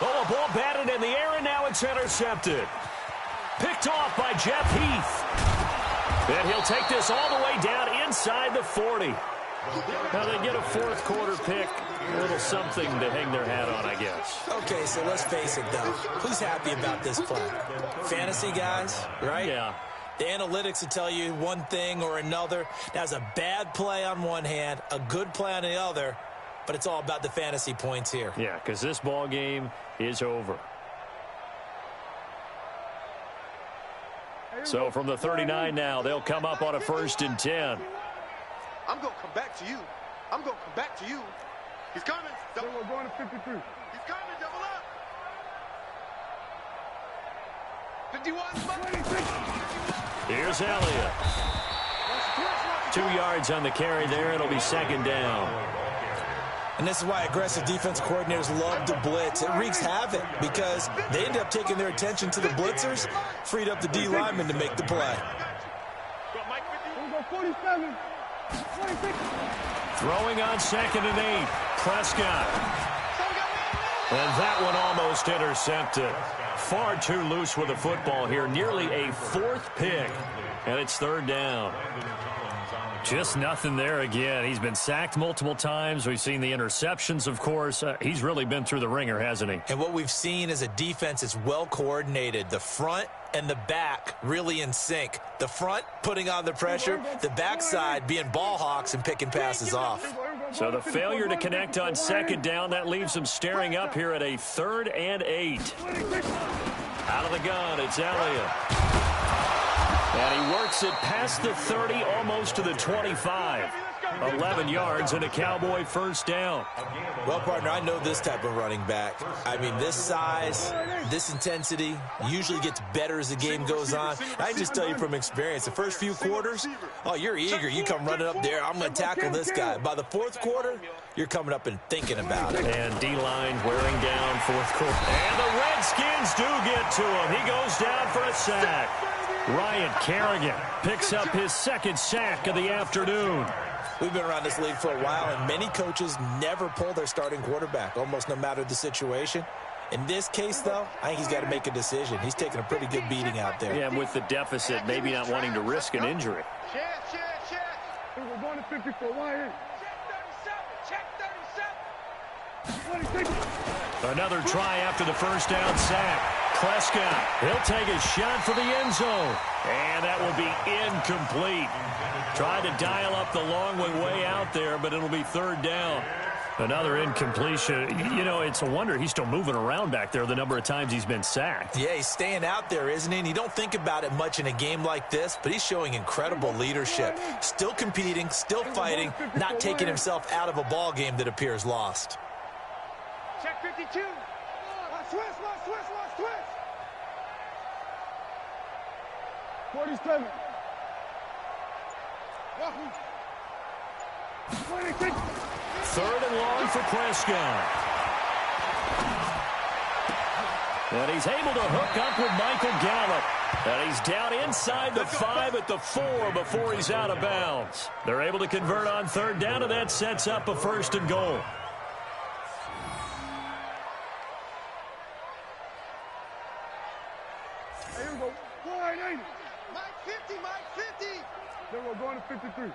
Oh, a ball batted in the air, and now it's intercepted. Picked off by Jeff Heath. And he'll take this all the way down inside the 40. Now they get a 4th quarter pick. A little something to hang their hat on, I guess. Okay, so let's face it, though. Who's happy about this play? Fantasy guys, right? Yeah. The analytics will tell you one thing or another. That's a bad play on one hand, a good play on the other, but it's all about the fantasy points here. Yeah, because this ball game is over. So from the 39 now, they'll come up on a 1st and 10. I'm going to come back to you. He's coming. Then we're going to 53. He's coming. Double up. 51. Here's Elliott. 2 yards on the carry there. It'll be 2nd down. And this is why aggressive defense coordinators love to blitz. It wreaks havoc because they end up taking their attention to the blitzers, freed up the D lineman to make the play. 47. 46. Throwing on 2nd and 8. Prescott. And that one almost intercepted. Far too loose with the football here. Nearly a 4th pick. And it's 3rd down. Just nothing there again. He's been sacked multiple times. We've seen the interceptions, of course. He's really been through the ringer, hasn't he? And what we've seen is a defense that's well coordinated. The front and the back really in sync. The front putting on the pressure, the backside being ball hawks and picking passes off. So the failure to connect on 2nd down, that leaves him staring up here at a 3rd and 8. Out of the gun, it's Elliott. And he works it past the 30, almost to the 25. 11 yards and a Cowboy first down. Well, partner, I know this type of running back. I mean, this size, this intensity usually gets better as the game goes on. I can just tell you from experience, the first few quarters, oh, you're eager. You come running up there, I'm going to tackle this guy. By the fourth quarter, you're coming up and thinking about it. And D-line wearing down fourth quarter. And the Redskins do get to him. He goes down for a sack. Ryan Kerrigan picks up his second sack of the afternoon. We've been around this league for a while, and many coaches never pull their starting quarterback, almost no matter the situation. In this case, though, I think he's got to make a decision. He's taking a pretty good beating out there. Yeah, with the deficit, maybe not wanting to risk an injury. We're going to 54. Why ain't? Check 37. Another try after the first down sack. Prescott, he'll take a shot for the end zone. And that will be incomplete. Tried to dial up the long way out there, but it'll be third down. Another incompletion. You know, it's a wonder he's still moving around back there the number of times he's been sacked. Yeah, he's staying out there, isn't he? And you don't think about it much in a game like this, but he's showing incredible leadership. Still competing, still fighting, not taking himself out of a ball game that appears lost. Check 52. Switch. 47. 26. Third and long for Prescott. And he's able to hook up with Michael Gallup. And he's down inside the 5 at the 4 before he's out of bounds. They're able to convert on third down, and that sets up a first and goal. Here we go. 180. Mike 50. Then we're going to 53.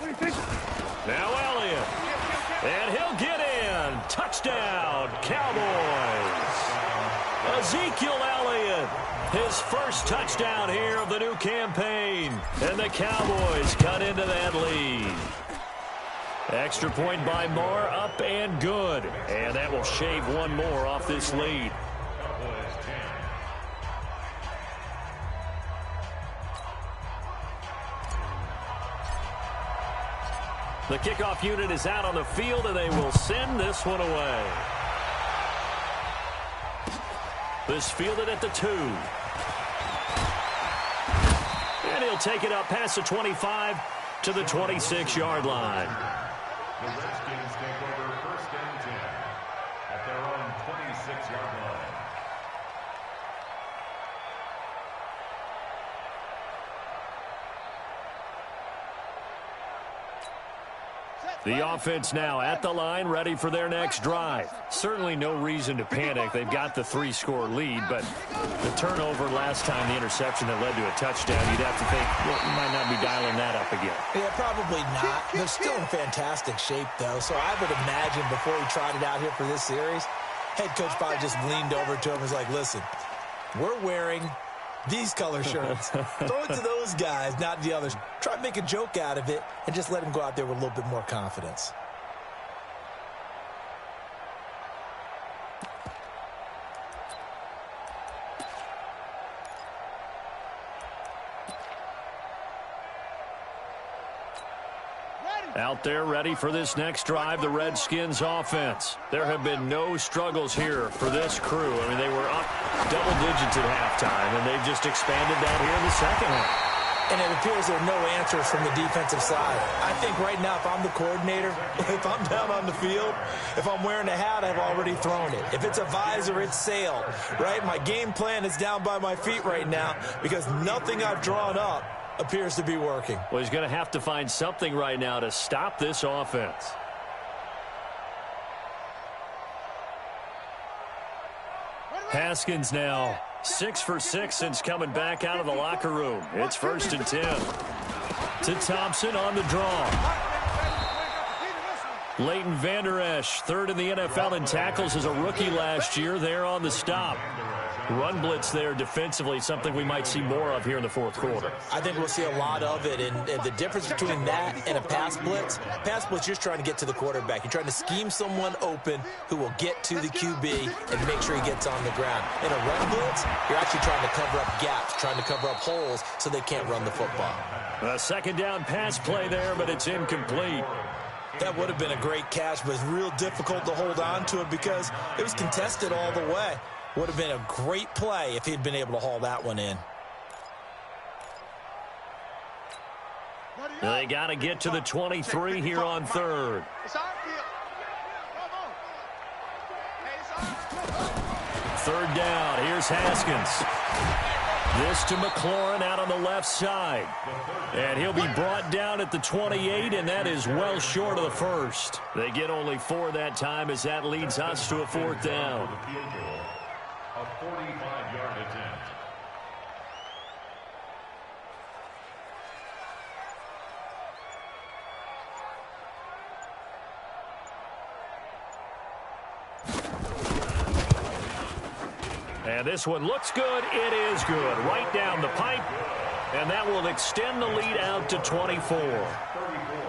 26. Now Elliott. And he'll get in. Touchdown, Cowboys. Ezekiel Elliott. His first touchdown here of the new campaign. And the Cowboys cut into that lead. Extra point by Moore, up and good. And that will shave one more off this lead. The kickoff unit is out on the field, and they will send this one away. This fielded at the 2. And he'll take it up past the 25 to the 26-yard line. The Redskins take over first and 10 at their own 26-yard line. The offense now at the line, ready for their next drive. Certainly no reason to panic. They've got the 3-score lead, but the turnover last time, the interception that led to a touchdown, you'd have to think, well, you might not be dialing that up again. Yeah, probably not. They're still in fantastic shape, though, so I would imagine before he tried it out here for this series, head coach probably just leaned over to him and was like, listen, we're wearing these color shirts. Throw it to those guys, not the others. Try to make a joke out of it and just let him go out there with a little bit more confidence. Out there ready for this next drive, the Redskins offense. There have been no struggles here for this crew. I mean, they were up double digits at halftime, and they've just expanded that here in the second half. And it appears there are no answers from the defensive side. I think right now, if I'm the coordinator, if I'm down on the field, if I'm wearing a hat, I've already thrown it. If it's a visor, it's sailed, right? My game plan is down by my feet right now because nothing I've drawn up appears to be working. Well, he's going to have to find something right now to stop this offense. Haskins now 6 for 6 since coming back out of the locker room. It's first and 10. To Thompson on the draw. Leighton Vander Esch, third in the NFL in tackles as a rookie last year. There on the stop. Run blitz there defensively, something we might see more of here in the fourth quarter. I think we'll see a lot of it, and the difference between that and a pass blitz, you're just trying to get to the quarterback. You're trying to scheme someone open who will get to the QB and make sure he gets on the ground. In a run blitz, you're actually trying to cover up gaps, trying to cover up holes so they can't run the football. A second down pass play there, but it's incomplete. That would have been a great catch, but it's real difficult to hold on to it because it was contested all the way. Would have been a great play if he'd been able to haul that one in. They got to get to the 23 here on third. Third down. Here's Haskins. This to McLaurin out on the left side. And he'll be brought down at the 28, and that is well short of the first. They get only 4 that time as that leads us to a fourth down. A 45-yard attempt. And this one looks good. It is good. Right down the pipe. And that will extend the lead out to 24.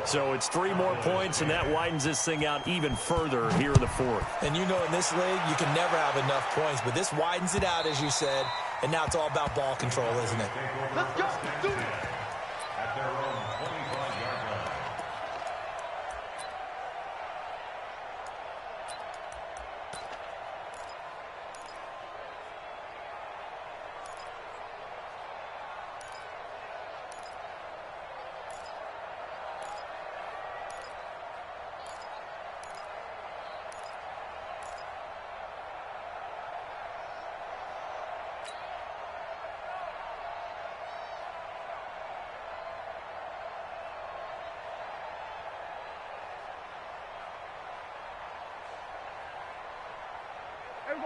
So it's 3 more points, and that widens this thing out even further here in the fourth. And you know in this league, you can never have enough points, but this widens it out, as you said, and now it's all about ball control, isn't it? Let's go. Do it. At their own 25-yard line.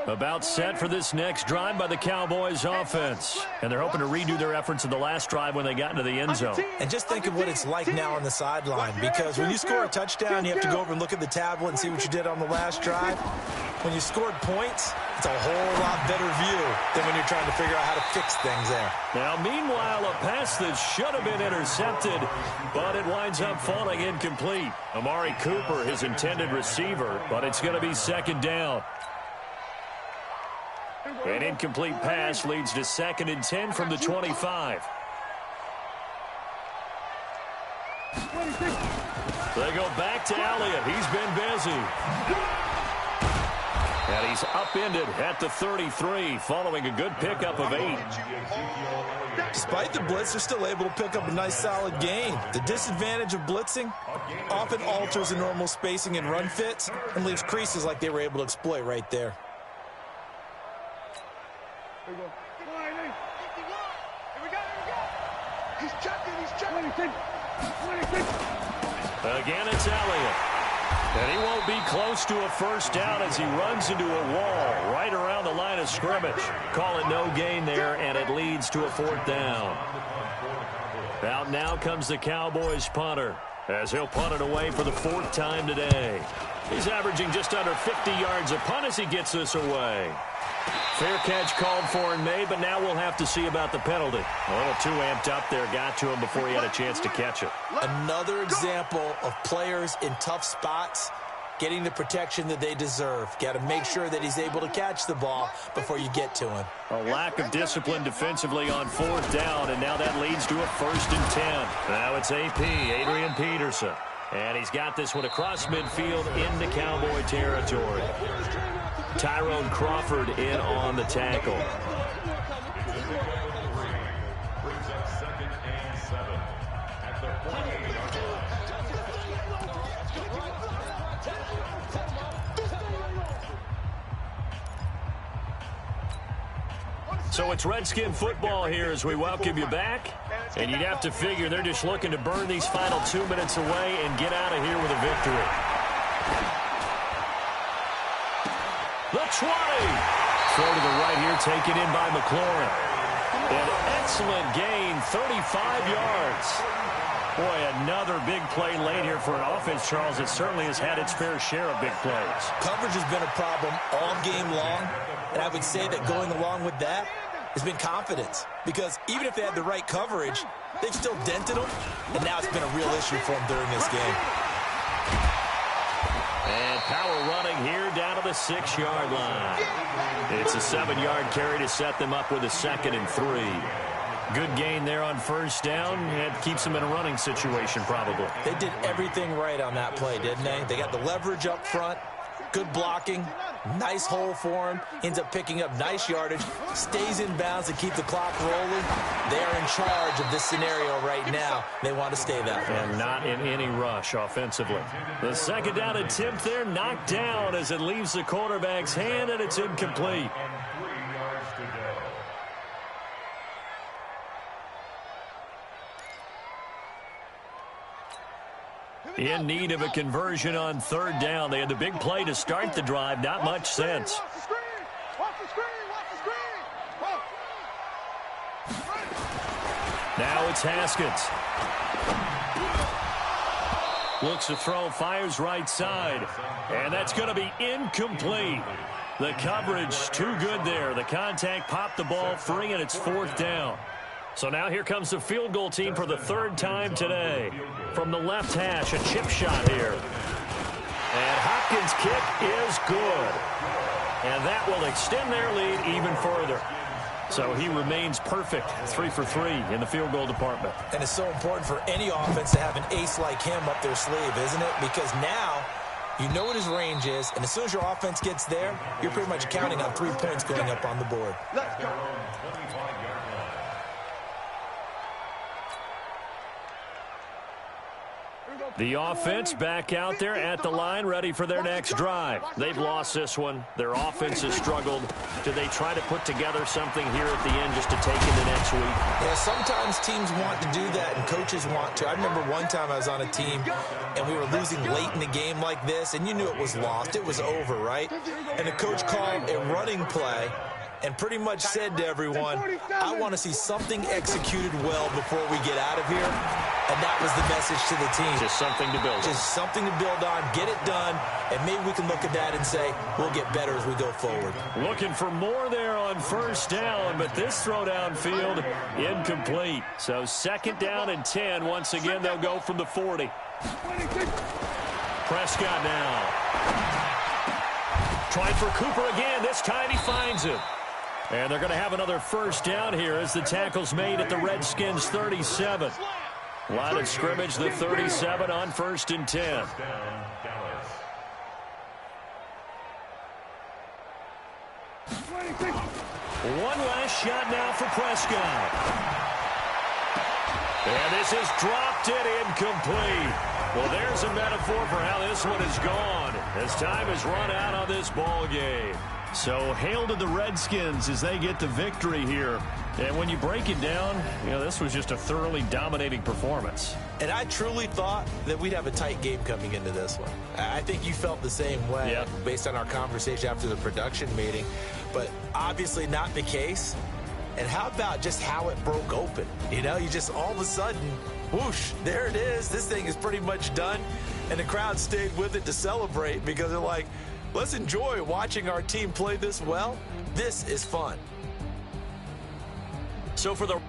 About set for this next drive by the Cowboys offense. And they're hoping to redo their efforts in the last drive when they got into the end zone. And just think of what it's like now on the sideline, because when you score a touchdown, you have to go over and look at the tablet and see what you did on the last drive. When you scored points, it's a whole lot better view than when you're trying to figure out how to fix things there. Now, meanwhile, a pass that should have been intercepted, but it winds up falling incomplete. Amari Cooper, his intended receiver, but it's going to be second down. An incomplete pass leads to 2nd and 10 from the 25. They go back to Elliott. He's been busy. And he's upended at the 33, following a good pickup of 8. Despite the blitz, they're still able to pick up a nice, solid gain. The disadvantage of blitzing often alters the normal spacing and run fits and leaves creases like they were able to exploit right there. Here we go. Here we go. He's checking. Again, it's Elliott. And he won't be close to a first down as he runs into a wall right around the line of scrimmage. Call it no gain there, and it leads to a fourth down. Out now comes the Cowboys punter, as he'll punt it away for the 4th time today. He's averaging just under 50 yards a punt as he gets this away. Fair catch called for and made, but now we'll have to see about the penalty. A little too amped up there, got to him before he had a chance to catch it. Another example of players in tough spots getting the protection that they deserve. Got to make sure that he's able to catch the ball before you get to him. A lack of discipline defensively on 4th down, and now that leads to a 1st and 10. Now it's AP, Adrian Peterson. And he's got this one across midfield into Cowboy territory. Tyrone Crawford in on the tackle. Brings up 2nd and 7 at the 48-yard line. So it's Redskin football here as we welcome you back. And you'd have to figure they're just looking to burn these final 2 minutes away and get out of here with a victory. The 20. Throw to the right here, taken in by McLaurin. An excellent gain, 35 yards. Boy, another big play late here for an offense, Charles. It certainly has had its fair share of big plays. Coverage has been a problem all game long, and I would say that going along with that has been confidence. Because even if they had the right coverage, they've still dented them, and now it's been a real issue for them during this game. And power running here down to the 6-yard line. It's a 7-yard carry to set them up with a 2nd and 3. Good gain there on first down. It keeps them in a running situation probably. They did everything right on that play, didn't they? They got the leverage up front, good blocking, nice hole for him, ends up picking up nice yardage, stays in bounds to keep the clock rolling. They are in charge of this scenario right now. They want to stay that way. And not in any rush offensively. The 2nd down attempt there knocked down as it leaves the quarterback's hand, and it's incomplete. In need of a conversion on 3rd down. They had the big play to start the drive. Not much sense. Now it's Haskins. Looks to throw, fires right side. And that's going to be incomplete. The coverage too good there. The contact popped the ball free, and it's 4th down. So now here comes the field goal team for the 3rd time today. From the left hash, a chip shot here. And Hopkins' kick is good. And that will extend their lead even further. So he remains perfect, 3 for 3 in the field goal department. And it's so important for any offense to have an ace like him up their sleeve, isn't it? Because now you know what his range is, and as soon as your offense gets there, you're pretty much counting on 3 points going up on the board. Let's go. The offense back out there at the line, ready for their next drive. They've lost this one. Their offense has struggled. Do they try to put together something here at the end just to take into next week? Yeah, sometimes teams want to do that and coaches want to. I remember one time I was on a team and we were losing late in the game like this, and you knew it was lost. It was over, right? And the coach called a running play and pretty much said to everyone, I want to see something executed well before we get out of here. And that was the message to the team. Just something to build on. Just something to build on, get it done, and maybe we can look at that and say, we'll get better as we go forward. Looking for more there on first down, but this throw downfield incomplete. So 2nd down and 10. Once again, they'll go from the 40. Prescott now. Trying for Cooper again. This time he finds him. And they're going to have another first down here as the tackle's made at the Redskins 37. Line of scrimmage, the 37 on 1st and 10. One last shot now for Prescott. And this is dropped it incomplete. Well, there's a metaphor for how this one is gone as time has run out on this ball game. So hail to the Redskins as they get the victory here. And when you break it down, you know, this was just a thoroughly dominating performance. And I truly thought that we'd have a tight game coming into this one. I think you felt the same way based on our conversation after the production meeting. But obviously not the case. And how about just how it broke open? You know, you just all of a sudden, whoosh, there it is. This thing is pretty much done. And the crowd stayed with it to celebrate because they're like, let's enjoy watching our team play this well. This is fun. So for the